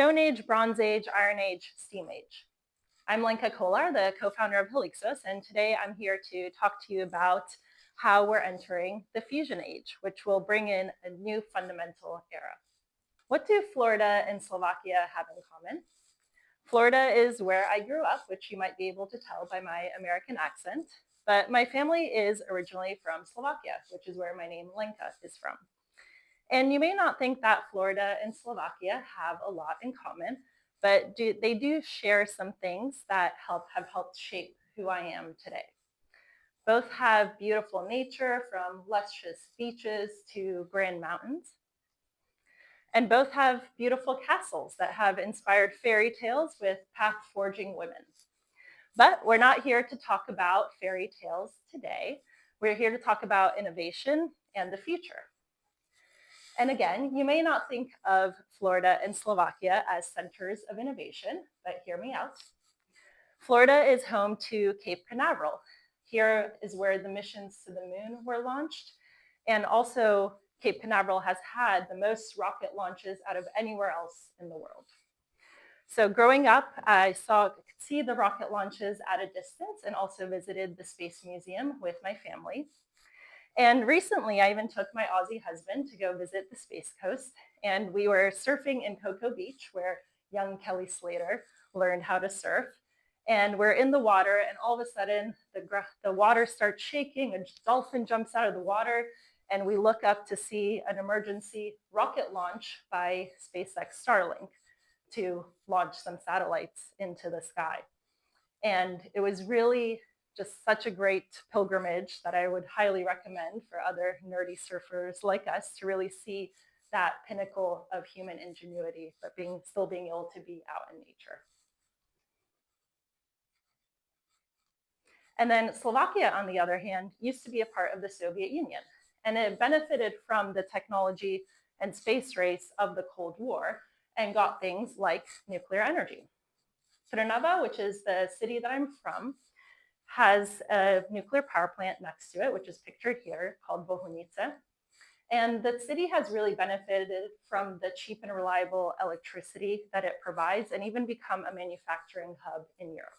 Stone Age, Bronze Age, Iron Age, Steam Age. I'm Lenka Kollar, the co-founder of Helixos, and today I'm here to talk to you about how we're entering the fusion age, which will bring in a new fundamental era. What do Florida and Slovakia have in common? Florida is where I grew up, which you might be able to tell by my American accent, but my family is originally from Slovakia, which is where my name Lenka is from. And you may not think that Florida and Slovakia have a lot in common, but they do share some things that have helped shape who I am today. Both have beautiful nature, from luscious beaches to grand mountains. And both have beautiful castles that have inspired fairy tales with path-forging women. But we're not here to talk about fairy tales today. We're here to talk about innovation and the future. And again, you may not think of Florida and Slovakia as centers of innovation, but hear me out. Florida is home to Cape Canaveral. Here is where the missions to the moon were launched. And also, Cape Canaveral has had the most rocket launches out of anywhere else in the world. So growing up, I could see the rocket launches at a distance and also visited the Space Museum with my family. And recently, I even took my Aussie husband to go visit the Space Coast, and we were surfing in Cocoa Beach, where young Kelly Slater learned how to surf. And we're in the water, and all of a sudden, the water starts shaking, a dolphin jumps out of the water, and we look up to see an emergency rocket launch by SpaceX Starlink to launch some satellites into the sky. And it was really just such a great pilgrimage that I would highly recommend for other nerdy surfers like us to really see that pinnacle of human ingenuity, but still being able to be out in nature. And then Slovakia, on the other hand, used to be a part of the Soviet Union, and it benefited from the technology and space race of the Cold War and got things like nuclear energy. Trnava, which is the city that I'm from, has a nuclear power plant next to it, which is pictured here, called Bohunice. And the city has really benefited from the cheap and reliable electricity that it provides, and even become a manufacturing hub in Europe.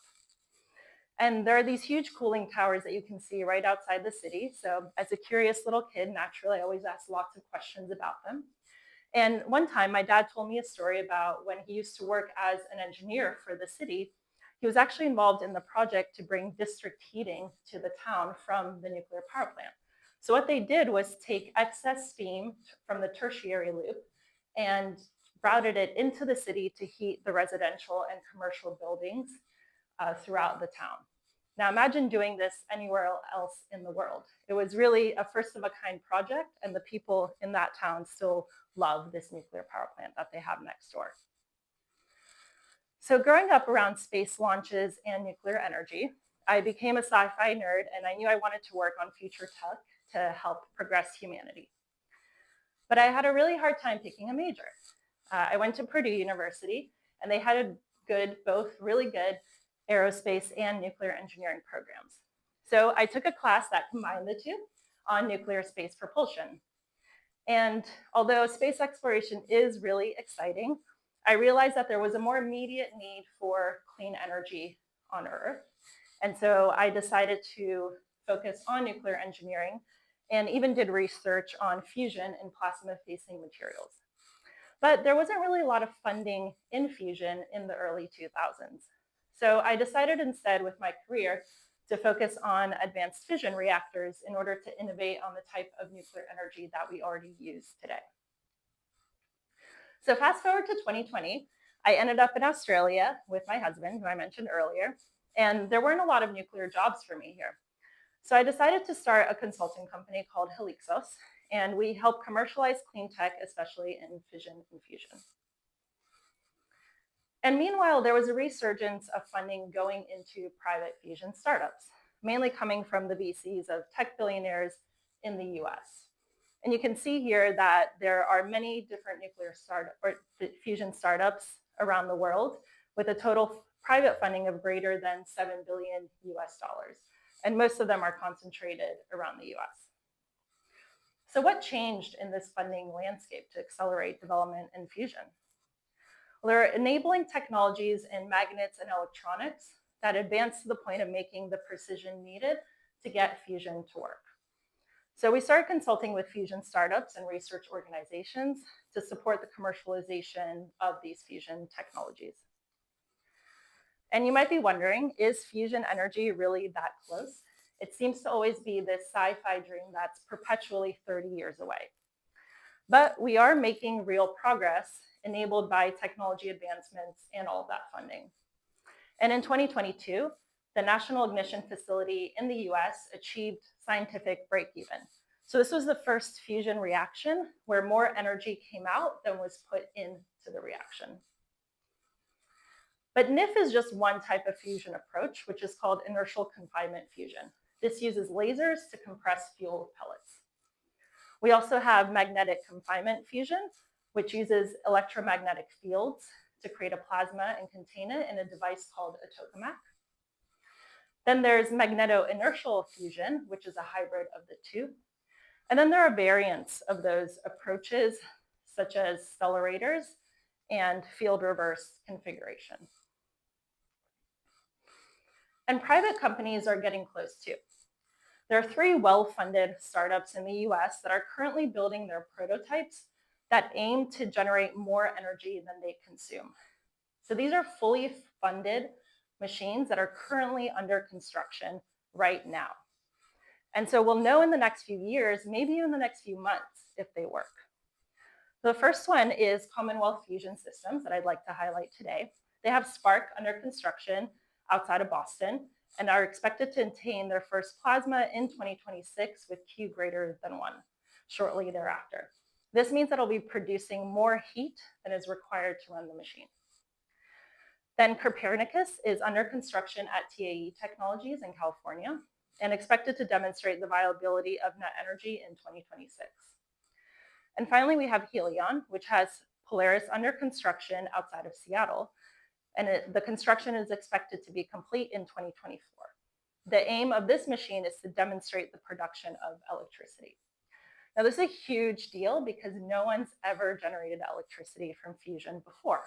And there are these huge cooling towers that you can see right outside the city. So as a curious little kid, naturally, I always asked lots of questions about them. And one time, my dad told me a story about when he used to work as an engineer for the city. He was actually involved in the project to bring district heating to the town from the nuclear power plant. So what they did was take excess steam from the tertiary loop and routed it into the city to heat the residential and commercial buildings throughout the town. Now imagine doing this anywhere else in the world. It was really a first of a kind project, and the people in that town still love this nuclear power plant that they have next door. So growing up around space launches and nuclear energy, I became a sci-fi nerd, and I knew I wanted to work on future tech to help progress humanity. But I had a really hard time picking a major. I went to Purdue University, and they had both really good aerospace and nuclear engineering programs. So I took a class that combined the two on nuclear space propulsion. And although space exploration is really exciting, I realized that there was a more immediate need for clean energy on Earth. And so I decided to focus on nuclear engineering and even did research on fusion and plasma-facing materials. But there wasn't really a lot of funding in fusion in the early 2000s. So I decided instead with my career to focus on advanced fission reactors in order to innovate on the type of nuclear energy that we already use today. So fast forward to 2020, I ended up in Australia with my husband, who I mentioned earlier, and there weren't a lot of nuclear jobs for me here. So I decided to start a consulting company called Helixos, and we help commercialize clean tech, especially in fission and fusion. And meanwhile, there was a resurgence of funding going into private fusion startups, mainly coming from the VCs of tech billionaires in the US. And you can see here that there are many different nuclear fusion startups around the world with a total private funding of greater than $7 billion US. And most of them are concentrated around the US. So what changed in this funding landscape to accelerate development in fusion? Well, they're enabling technologies in magnets and electronics that advance to the point of making the precision needed to get fusion to work. So we started consulting with fusion startups and research organizations to support the commercialization of these fusion technologies. And you might be wondering, is fusion energy really that close? It seems to always be this sci-fi dream that's perpetually 30 years away. But we are making real progress enabled by technology advancements and all of that funding. And in 2022, the National Ignition Facility in the US achieved scientific break-even. So this was the first fusion reaction where more energy came out than was put into the reaction. But NIF is just one type of fusion approach, which is called inertial confinement fusion. This uses lasers to compress fuel pellets. We also have magnetic confinement fusion, which uses electromagnetic fields to create a plasma and contain it in a device called a tokamak. Then there's magneto-inertial fusion, which is a hybrid of the two. And then there are variants of those approaches, such as stellarators and field reverse configuration. And private companies are getting close too. There are 3 well-funded startups in the US that are currently building their prototypes that aim to generate more energy than they consume. So these are fully funded machines that are currently under construction right now. And so we'll know in the next few years, maybe even the next few months, if they work. The first one is Commonwealth Fusion Systems that I'd like to highlight today. They have Spark under construction outside of Boston and are expected to attain their first plasma in 2026 with Q greater than 1 shortly thereafter. This means that it'll be producing more heat than is required to run the machine. Then Copernicus is under construction at TAE Technologies in California and expected to demonstrate the viability of net energy in 2026. And finally, we have Helion, which has Polaris under construction outside of Seattle. And the construction is expected to be complete in 2024. The aim of this machine is to demonstrate the production of electricity. Now, this is a huge deal because no one's ever generated electricity from fusion before.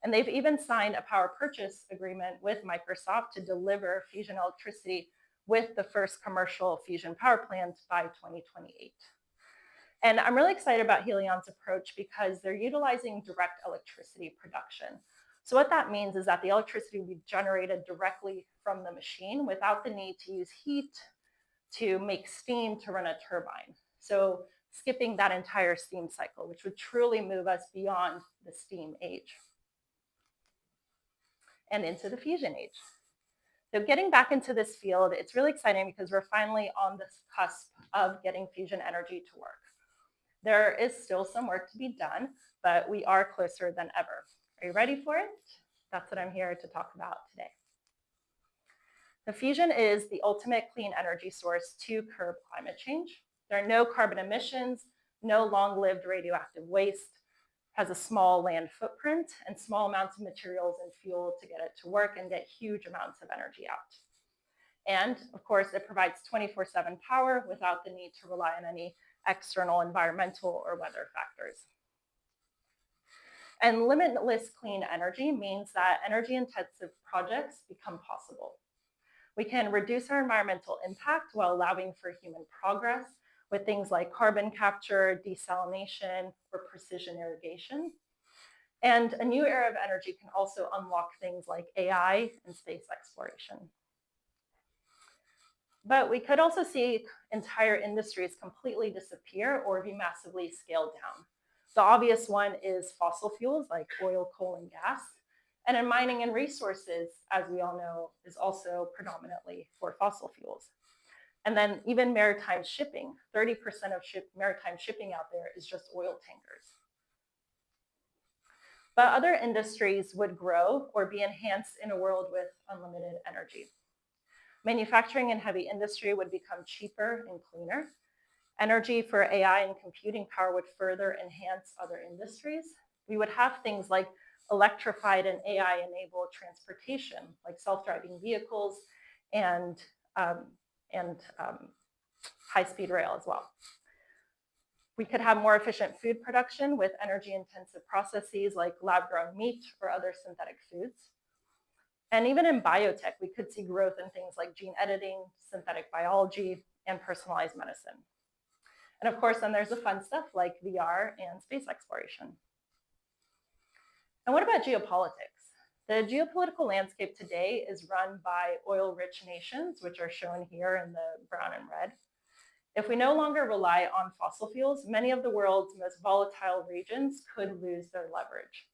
And they've even signed a power purchase agreement with Microsoft to deliver fusion electricity with the first commercial fusion power plant by 2028. And I'm really excited about Helion's approach because they're utilizing direct electricity production. So what that means is that the electricity will be generated directly from the machine without the need to use heat to make steam to run a turbine. So skipping that entire steam cycle, which would truly move us beyond the steam age and into the fusion age. So getting back into this field, it's really exciting because we're finally on this cusp of getting fusion energy to work. There is still some work to be done, but we are closer than ever. Are you ready for it? That's what I'm here to talk about today. The fusion is the ultimate clean energy source to curb climate change. There are no carbon emissions, no long-lived radioactive waste, has a small land footprint, and small amounts of materials and fuel to get it to work and get huge amounts of energy out. And of course, it provides 24/7 power without the need to rely on any external environmental or weather factors. And limitless clean energy means that energy-intensive projects become possible. We can reduce our environmental impact while allowing for human progress with things like carbon capture, desalination, or precision irrigation. And a new era of energy can also unlock things like AI and space exploration. But we could also see entire industries completely disappear or be massively scaled down. The obvious one is fossil fuels like oil, coal, and gas. And in mining and resources, as we all know, is also predominantly for fossil fuels. And then even maritime shipping, 30% of maritime shipping out there is just oil tankers. But other industries would grow or be enhanced in a world with unlimited energy. Manufacturing and heavy industry would become cheaper and cleaner. Energy for AI and computing power would further enhance other industries. We would have things like electrified and AI-enabled transportation, like self-driving vehicles and high-speed rail as well. We could have more efficient food production with energy-intensive processes like lab-grown meat or other synthetic foods. And even in biotech, we could see growth in things like gene editing, synthetic biology, and personalized medicine. And of course, then there's the fun stuff like VR and space exploration. And what about geopolitics? The geopolitical landscape today is run by oil-rich nations, which are shown here in the brown and red. If we no longer rely on fossil fuels, many of the world's most volatile regions could lose their leverage.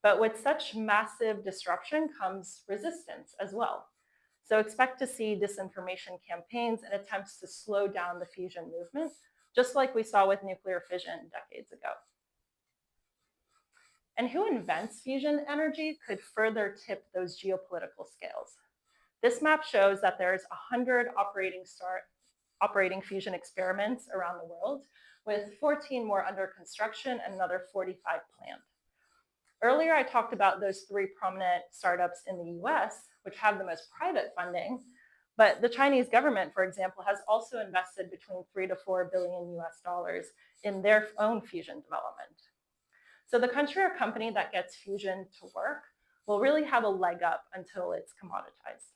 But with such massive disruption comes resistance as well. So expect to see disinformation campaigns and attempts to slow down the fusion movement, just like we saw with nuclear fission decades ago. And who invents fusion energy could further tip those geopolitical scales. This map shows that there's 100 operating fusion experiments around the world, with 14 more under construction and another 45 planned. Earlier, I talked about those 3 prominent startups in the US, which have the most private funding, but the Chinese government, for example, has also invested between 3 to 4 billion US dollars in their own fusion development. So the country or company that gets fusion to work will really have a leg up until it's commoditized.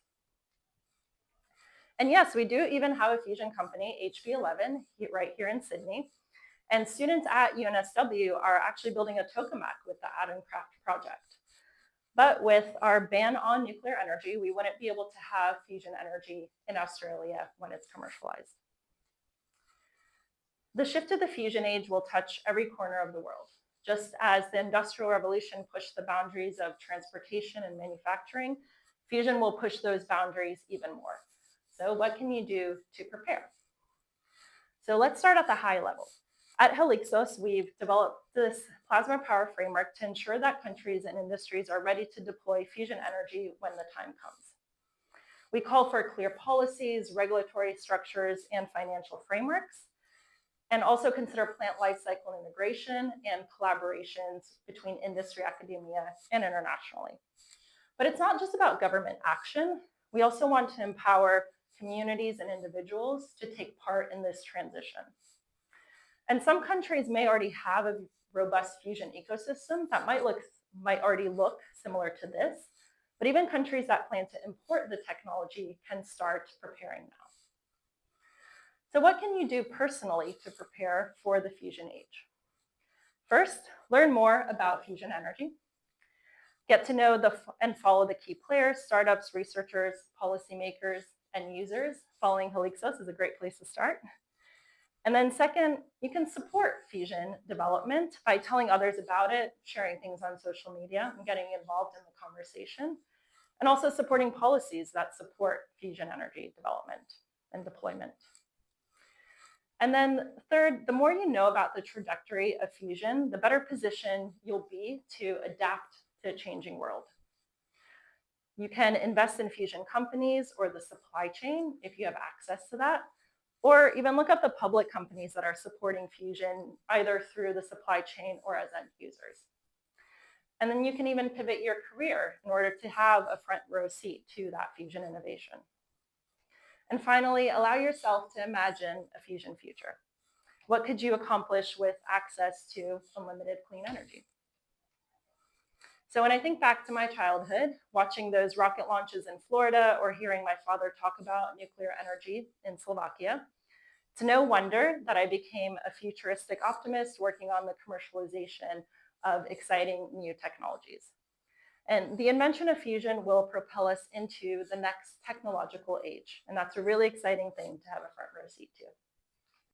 And yes, we do even have a fusion company, HB11, right here in Sydney. And students at UNSW are actually building a tokamak with the Atomcraft project. But with our ban on nuclear energy, we wouldn't be able to have fusion energy in Australia when it's commercialized. The shift to the fusion age will touch every corner of the world. Just as the Industrial Revolution pushed the boundaries of transportation and manufacturing, fusion will push those boundaries even more. So what can you do to prepare? So let's start at the high level. At Helixos, we've developed this plasma power framework to ensure that countries and industries are ready to deploy fusion energy when the time comes. We call for clear policies, regulatory structures, and financial frameworks, and also consider plant life cycle integration and collaborations between industry, academia, and internationally. But it's not just about government action. We also want to empower communities and individuals to take part in this transition. And some countries may already have a robust fusion ecosystem that might already look similar to this, but even countries that plan to import the technology can start preparing now. So what can you do personally to prepare for the fusion age? First, learn more about fusion energy. Get to know and follow the key players, startups, researchers, policymakers, and users. Following Helixos is a great place to start. And then second, you can support fusion development by telling others about it, sharing things on social media, and getting involved in the conversation, and also supporting policies that support fusion energy development and deployment. And then third, the more you know about the trajectory of fusion, the better position you'll be to adapt to a changing world. You can invest in fusion companies or the supply chain if you have access to that, or even look up the public companies that are supporting fusion either through the supply chain or as end users. And then you can even pivot your career in order to have a front row seat to that fusion innovation. And finally, allow yourself to imagine a fusion future. What could you accomplish with access to unlimited clean energy? So when I think back to my childhood, watching those rocket launches in Florida or hearing my father talk about nuclear energy in Slovakia, it's no wonder that I became a futuristic optimist working on the commercialization of exciting new technologies. And the invention of fusion will propel us into the next technological age. And that's a really exciting thing to have a front row seat to.